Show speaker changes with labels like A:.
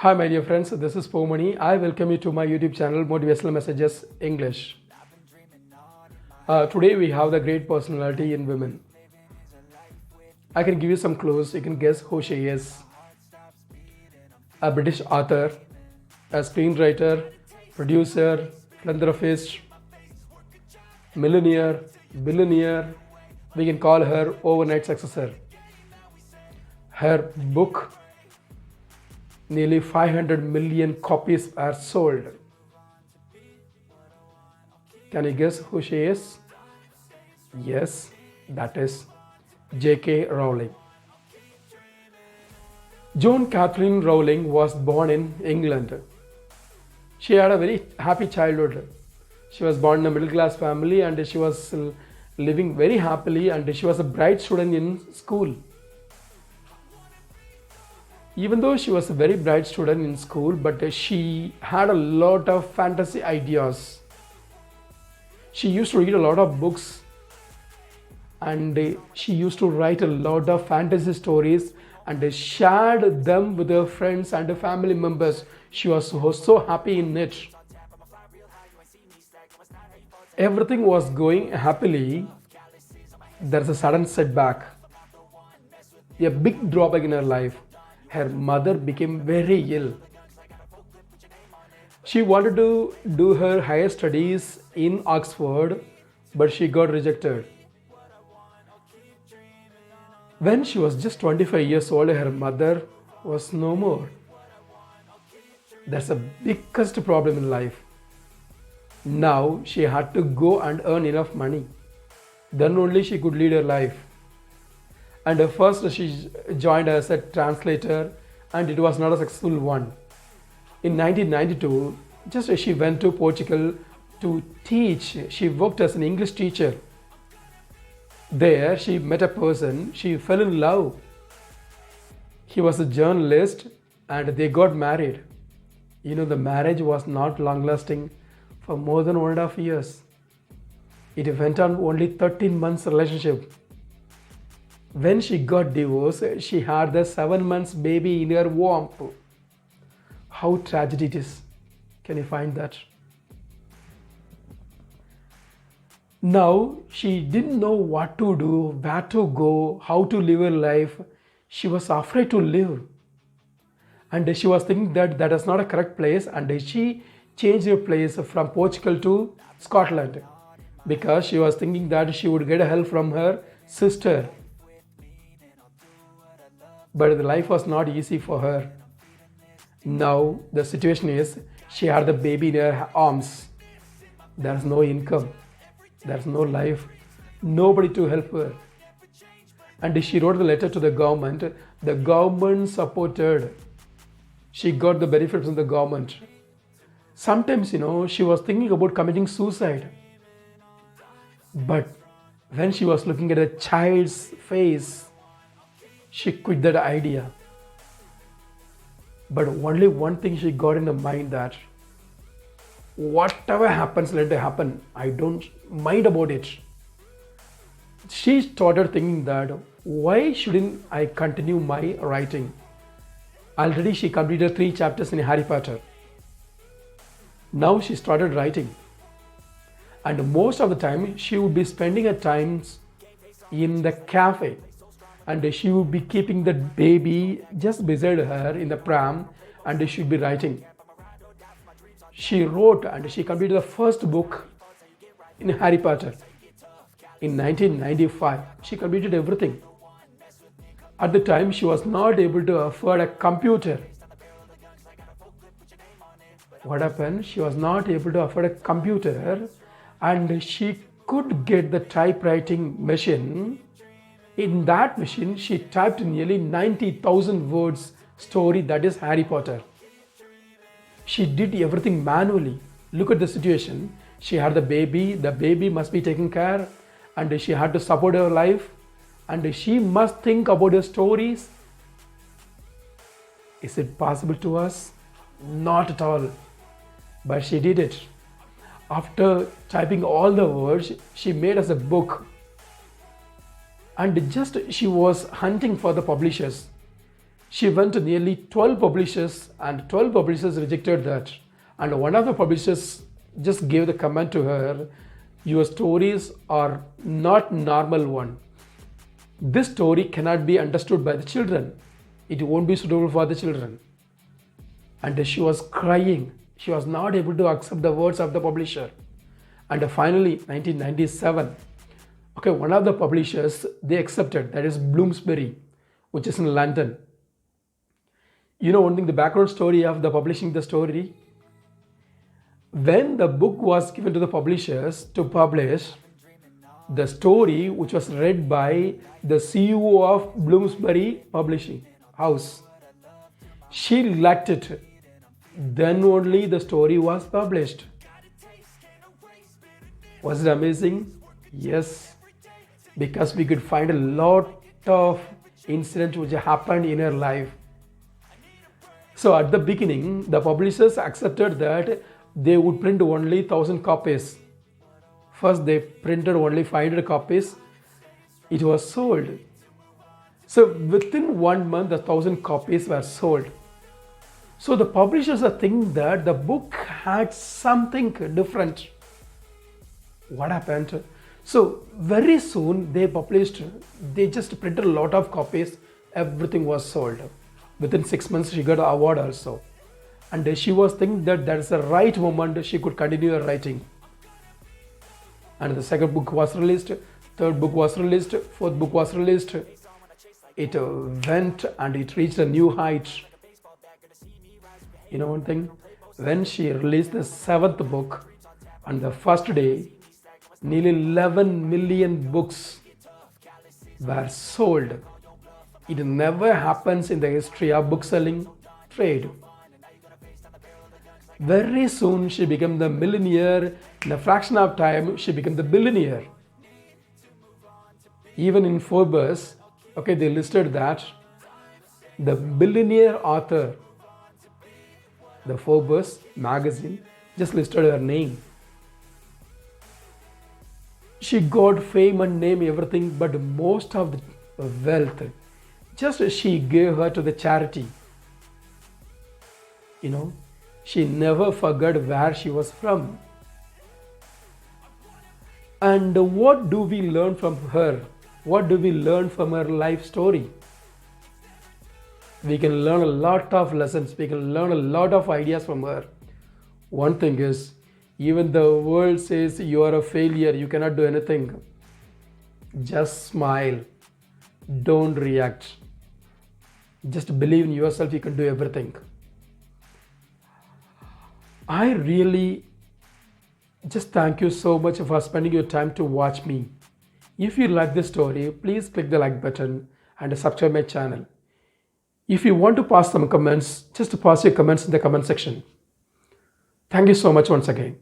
A: Hi, my dear friends. This is Pomani. I welcome you to my YouTube channel, Motivational Messages English. Today we have the great personality in women. I can give you some clues. You can guess who she is. A British author, a screenwriter, producer, philanthropist, millionaire, billionaire. We can call her overnight successor. Her book, nearly 500 million copies are sold. Can you guess who she is? Yes, that is J.K. Rowling. Joan Catherine Rowling was born in England. She had a very happy childhood. She was born in a middle class family and she was living very happily, and she was a bright student in school. Even though she was a very bright student in school, but she had a lot of fantasy ideas. She used to read a lot of books and she used to write a lot of fantasy stories and shared them with her friends and her family members. She was so happy in it. Everything was going happily. There's a sudden setback, a big drawback in her life. Her mother became very ill. She wanted to do her higher studies in Oxford, but she got rejected. When she was just 25 years old, her mother was no more. That's the biggest problem in life. Now she had to go and earn enough money. Then only she could lead her life. And first she joined as a translator, and it was not a successful one. In 1992, just as she went to Portugal to teach, she worked as an English teacher. There she met a person, she fell in love. He was a journalist and they got married. The marriage was not long lasting for more than 1.5 years. It went on only 13 months relationship. When she got divorced, she had the 7 months baby in her womb. How tragic it is. Can you find that? Now she didn't know what to do, where to go, how to live her life. She was afraid to live. And she was thinking that that is not a correct place, and she changed her place from Portugal to Scotland because she was thinking that she would get help from her sister. But the life was not easy for her. Now the situation is she had the baby in her arms. There's no income. There's no life. Nobody to help her. And she wrote the letter to the government. The government supported. She got the benefits from the government. Sometimes, she was thinking about committing suicide. But when she was looking at a child's face, she quit that idea. But only one thing she got in the mind, that whatever happens, let it happen. I don't mind about it. She started thinking that why shouldn't I continue my writing? Already she completed 3 chapters in Harry Potter. Now she started writing. And most of the time she would be spending her times in the cafe. And she would be keeping the baby just beside her in the pram, and she would be writing. She wrote and she completed the first book in Harry Potter. In 1995, she completed everything. At the time, she was not able to afford a computer. What happened? She was not able to afford a computer, and she could get the typewriting machine. In that machine, she typed nearly 90,000 words story, that is Harry Potter. She did everything manually. Look at the situation. She had the baby must be taken care, and she had to support her life, and she must think about her stories. Is it possible to us? Not at all. But she did it. After typing all the words, she made us a book. And just she was hunting for the publishers. She went to nearly 12 publishers and 12 publishers rejected that. And one of the publishers just gave the comment to her, your stories are not normal one. This story cannot be understood by the children. It won't be suitable for the children. And she was crying. She was not able to accept the words of the publisher. And finally, 1997, okay, one of the publishers, they accepted, that is Bloomsbury, which is in London. You know one thing, the background story of the publishing the story, when the book was given to the publishers to publish, the story which was read by the CEO of Bloomsbury Publishing House, she liked it. Then only the story was published. Was it amazing? Yes, because we could find a lot of incidents which happened in her life. So at the beginning, the publishers accepted that they would print only 1,000 copies. First, they printed only 500 copies. It was sold. So within 1 month, the 1,000 copies were sold. So the publishers are thinking that the book had something different. What happened? So very soon they published, they just printed a lot of copies. Everything was sold. Within 6 months, she got an award also. And she was thinking that that's the right moment she could continue her writing. And the second book was released, third book was released, fourth book was released. It went and it reached a new height. You know one thing? When she released the seventh book, on the first day, nearly 11 million books were sold. It never happens in the history of book selling trade. Very soon she became the millionaire. In a fraction of time, she became the billionaire. Even in Forbes, okay, they listed that the billionaire author, the Forbes magazine just listed her name. She got fame and name, everything, but most of the wealth, just she gave her to the charity. You know, she never forgot where she was from. And what do we learn from her? What do we learn from her life story? We can learn a lot of lessons. We can learn a lot of ideas from her. One thing is, even the world says you are a failure, you cannot do anything. Just smile. Don't react. Just believe in yourself, you can do everything. I really just thank you so much for spending your time to watch me. If you like this story, please click the like button and subscribe my channel. If you want to pass some comments, just pass your comments in the comment section. Thank you so much once again.